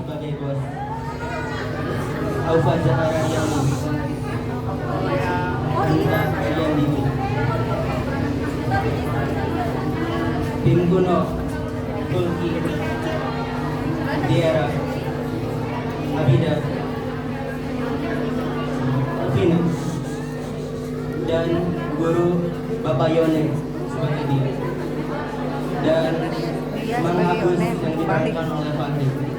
sebagai bos. Aufa Zahara yang Anita Ariandini. Tim Kuno Tulki Diara Abida Alvina dan guru Bapak Yone sebagai dia dan Mang Agus yang diperankan oleh Fahri.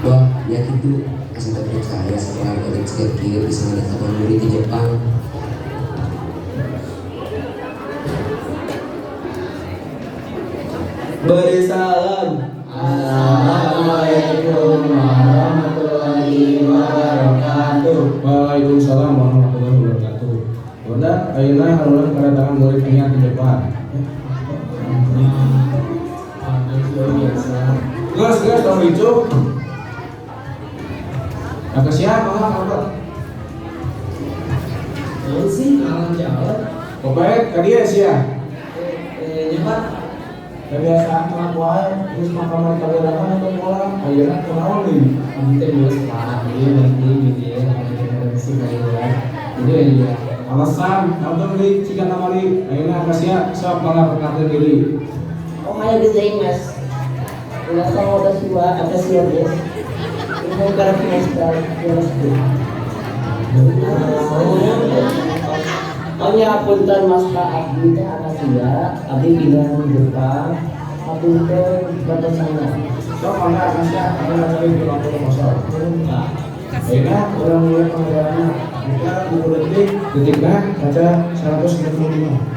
Wah, ya gitu. Asal tak percaya seorang orang sekecil bisa mendatangkan murid di Jepang. Beri salam. Assalamualaikum warahmatullahi wabarakatuh. Waalaikumsalam warahmatullahi wabarakatuh. Udah, ayeuna haluan kedatangan murid niat di depan. Gas, Bang Rico. Apa siapa? Apa? Lalu sih alam jalan. Baik, tadi ya sih ya. Nyebat. Kebiasaan kelakuan, terus makaman keberadaan untuk pulang. Ayeuna kenaon nih? Nanti dulu sekarang ini nanti gitu ya. Nanti kayak jadi ya. Alasan, nonton di jika namari. Ayeuna kasih sok malah perkara diri. Oh, hanya desain mas. Udah tahu ada siwa, ada siap ya. Ini karena semester hanya punten mas Pak Abdi teh anak sia, Abdi bilang Jepang, Abdi teh batasannya. Sok mangga kasih ayeuna cari di lampu kosong. Ayeuna urang mulai pengadaanna. Kita 20 detikna kaca 195.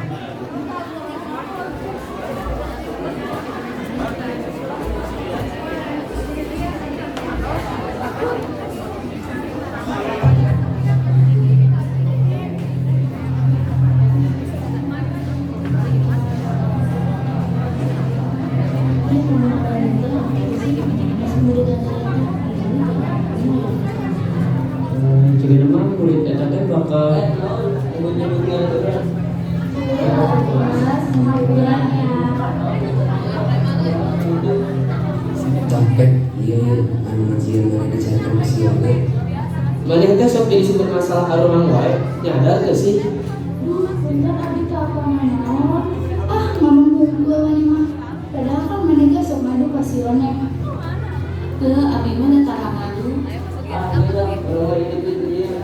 Jadi memang kulit eta teh bakal Capek, iya anu ngajian mereka dicairkan siangnya. Maneh teh sok jadi sumber masalah harumang wae. Nyadar teu sih? Bener abdi teh apa naon? Ngomong gue wani mah. Padahal kan maneh sok ngadu ka sionek. Teu abdi mah teu tara ngadu. Alhamdulillah kalau ini gitu ya.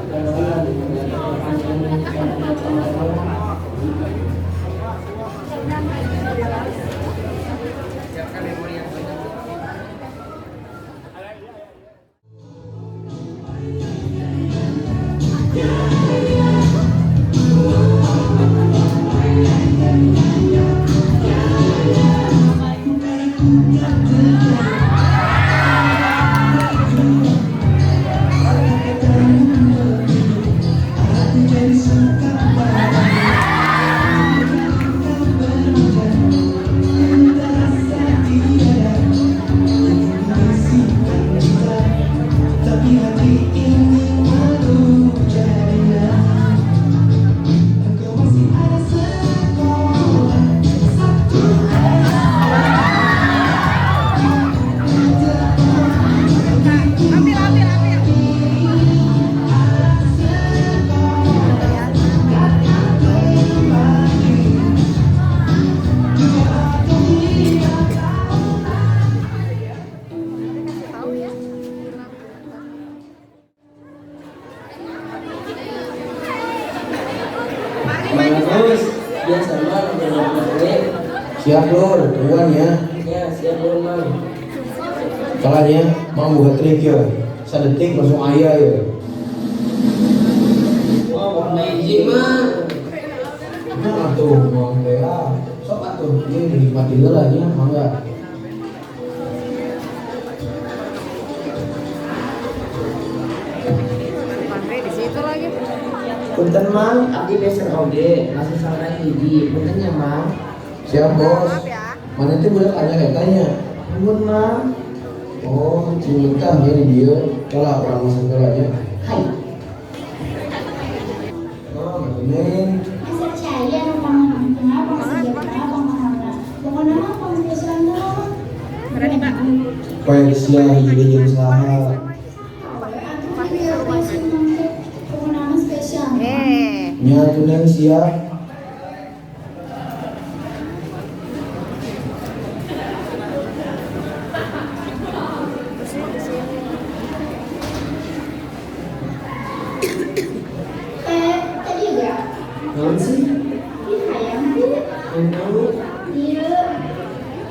Siap lur, tungguan ya. Ya, siap belum Mang? Kalanya mau buat trik ya. Sadetik langsung ayah ya. Wah, amazing Mang. Nah atuh, mau ya. Sok atuh, ini dinikmati dulu lah ya, mangga. Punten Mang, abdi beser oge, masih salah hiji. Punten ya Mang. Siap bos. Mana itu budak ada kayaknya. Ampun Mang. Oh, cinta ya di dia. Kalah orang masuk aja. Hai. Oh, ini. Asa caya nu panganan pangasejahtera pangaharna. Pokona mah pamungkesan doang. Berani Pak. Poin siang jadi usaha. Pokona mah spesial. Nya tunang siap. Tadi juga. Naon sih? Ih, hayang tuh. Naon? Iya.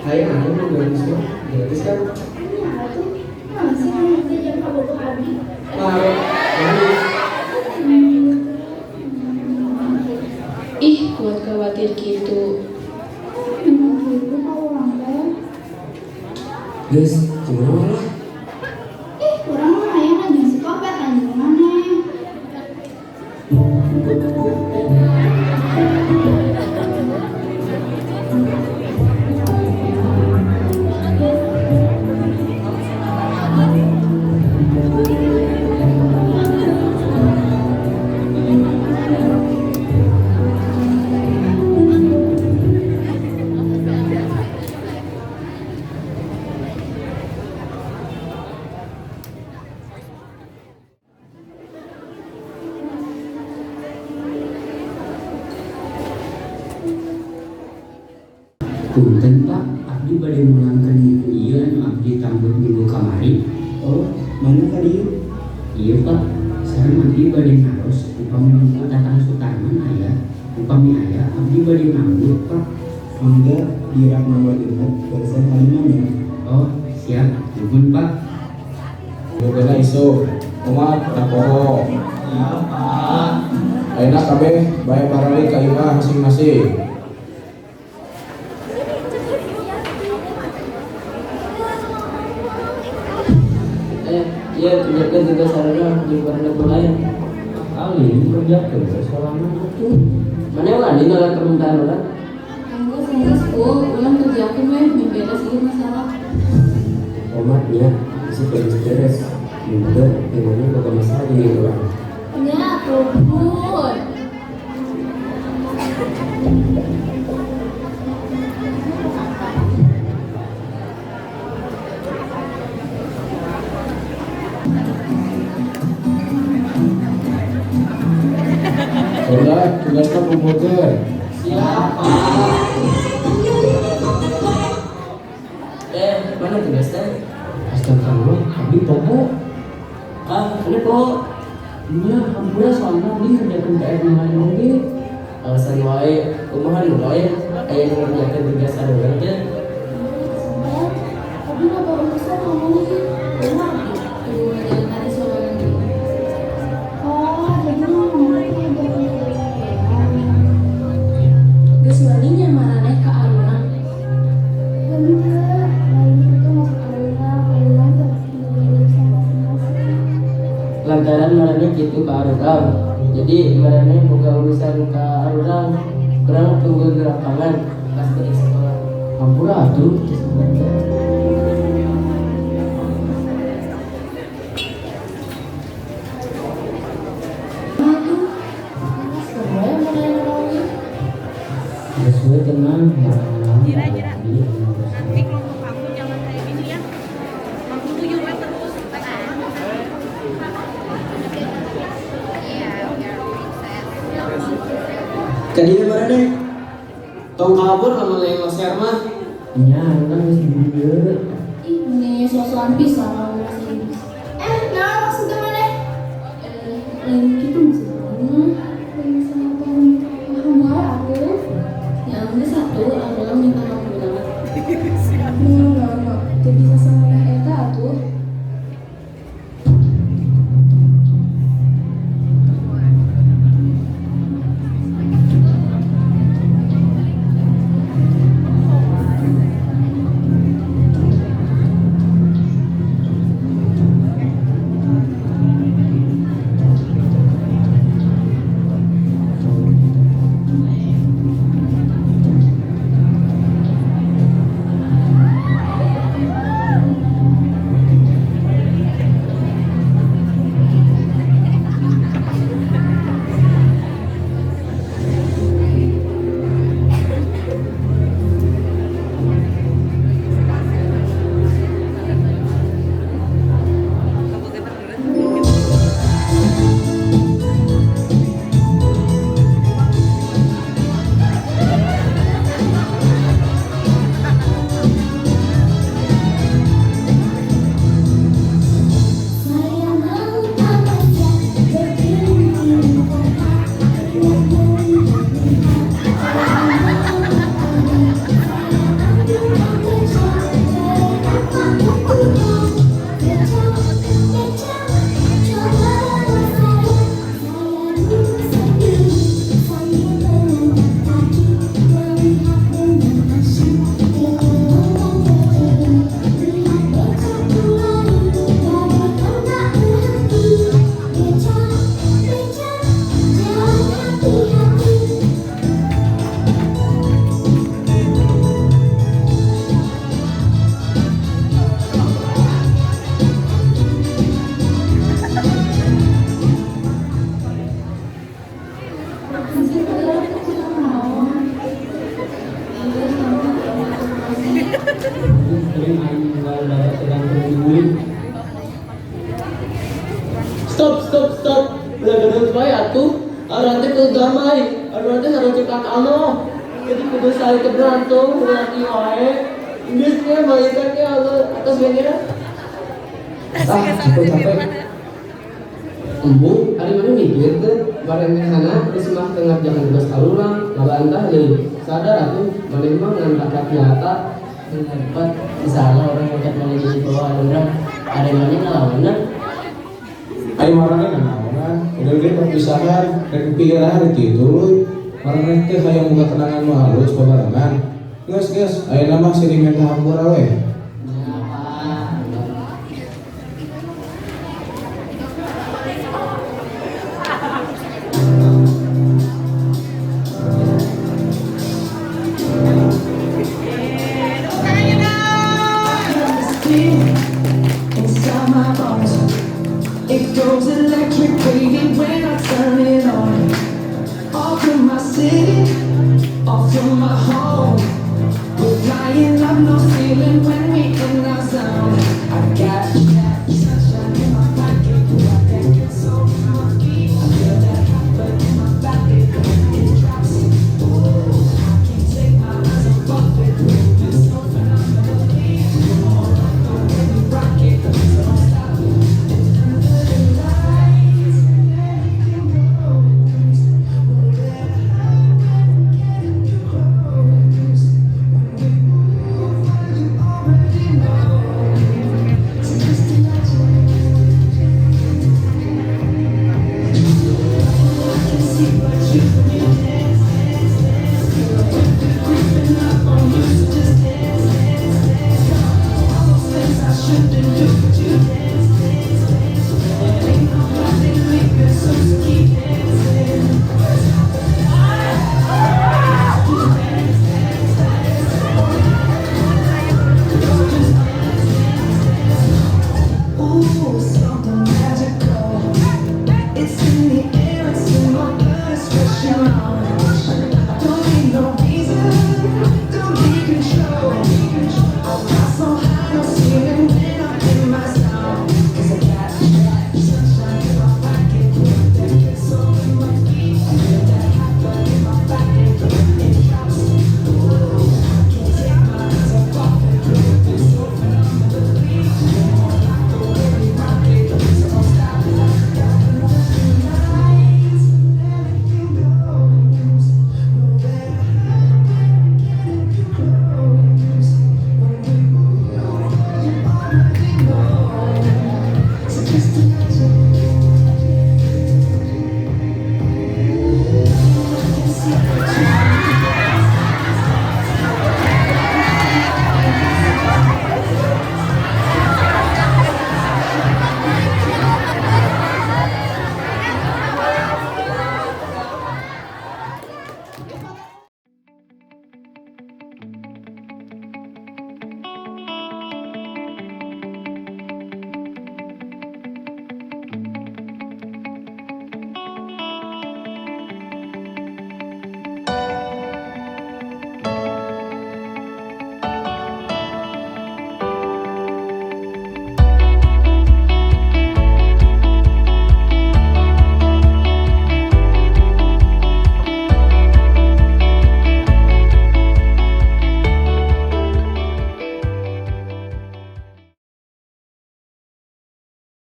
Hayang aku mau gratis mah. Gratis kan? Iya tuh. Masih nanti jam kabogoh abdi. Mau. Gratis. Ih, kuat khawatir gitu. Memang gitu kalau orang teh. Guys, gimana lah? Kurang mah hayang anjing si kopet anjing maneh. Punten Pak, abdi bade mulangkeun buku ieu anu abdi tambut minggu kamari. Oh, mana tadi? Iya Pak, sareng abdi bade naros upami buku Tatang Sutarman aya, upami aya abdi bade nambut Pak. Mangga dirak nama dengan barisan kalimanya. Oh, siap, nuhun Pak. Beda iso. Umat rapoho. Ya, Pak. Ayeuna kabeh bae parali ka imah masing-masing. Iya, kerjakan juga sarana di warna lain. Kali ini kerjakeun soalna atuh. Mana wani nolak permintaan orang? Anggo sanggeus ulang kerjakeun we memberes ieu masalah. Omatnya bisa beres-beres. Mudah, gimana bakal masalah di orang. Ya, tumpun. Udah, tugasnya kumpulkan. Siapa? Mana tugasnya? Astagfirullah, abdi popo. Ini kok Iya, hampura soalna abdi ngerjakeun PR nu lain oge. alasan wae, kumaha nu wae, aya nu ngerjakeun tugas anu teh. Sayang, tapi nggak bawa urusan ngomongin. Ibu ngajarin tadi soal ini. Oh, jadi ngomongin Geus waninya maraneh ka Aruna. bener. Lain itu masuk Aruna, Aruna terus urusan masing-masing. Lantaran marane gitu ka Arurang. Jadi marane boga urusan ka Arurang, kurang tunggu gerakangan pas dari sekolah. Hampura atuh. Aduh. Semua yang mulai melalui. Sesuai dengan marang-marang abdi. Nanti kelompok kamu jangan kayak gini ya. 67 meter terus. Kadieu marane tong kabur lamun lain loser mah. Nya, kan geus di dieu. Ih, ini sosokan pisan lawan bahasa Inggris. Nah maksudnya mana? Lain gitu maksudnya. Lain sama temen. Paham wae aku. Yang geus satu adalah minta maaf Stop. Udah gedung bae atuh. Arante ke damai. Arante harus cekak ano. Jadi kudu saling keberantung, berarti wae. Geus ge malaikat ge atas bengera. Capek. Embu, hari mana mikir tuh, barangnya sana, terus mah tengah jangan tugas kalulang, nabantah deh, sadar aku, mana mah ngangkat nyata, Dapat misalnya orang yang kat mana jadi bawah orang ada mana ngelawan. Ayo marahnya kan naonan, udah dia perpisahan dan kepikiran itu marahnya teh hayang buka kenangan mah halus babarengan. Geus, ayo nama sedimen hampura we. Inside my bones, it goes electric wavy when I turn it on. Off from my city, off from my home. We're flying up no ceiling when we in